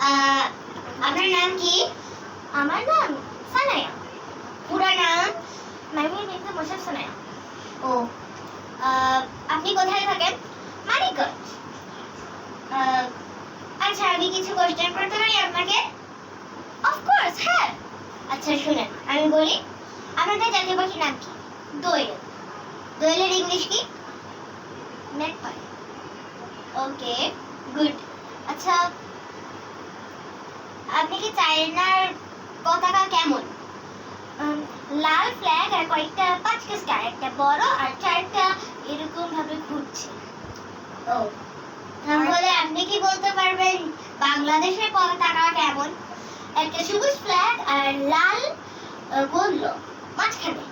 আহ, আপনার নাম কি? আমার নাম সানায়া। পুরা নাম? মাইমিন বিনতে মোশাররফ সানায়া। ও, আপনি কোথায় থাকেন? মানিকগঞ্জ। আচ্ছা, আমি কিছু কোশ্চেন করতে পারি আপনাকে? অফকোর্স, হ্যাঁ। আচ্ছা শুনেন, আমি বলি। আপনাদের জাতীয় পাখির নাম কি? দোয়েল। দোয়েলের ইংলিশ কি? ম্যাগপাই। ওকে, গুড। আচ্ছা, আপনি কি চায়নার পতাকা কেমন? লাল ফ্ল্যাগ আর কয়েকটা পাঁচটা স্টার, একটা বড় আর চারটা এরকম ভাবে ঘুরছে। ও, তাহলে আপনি কি বলতে পারবেন বাংলাদেশের পতাকা কেমন? একটা সবুজ ফ্ল্যাগ আর লাল বলল মাঝখানে।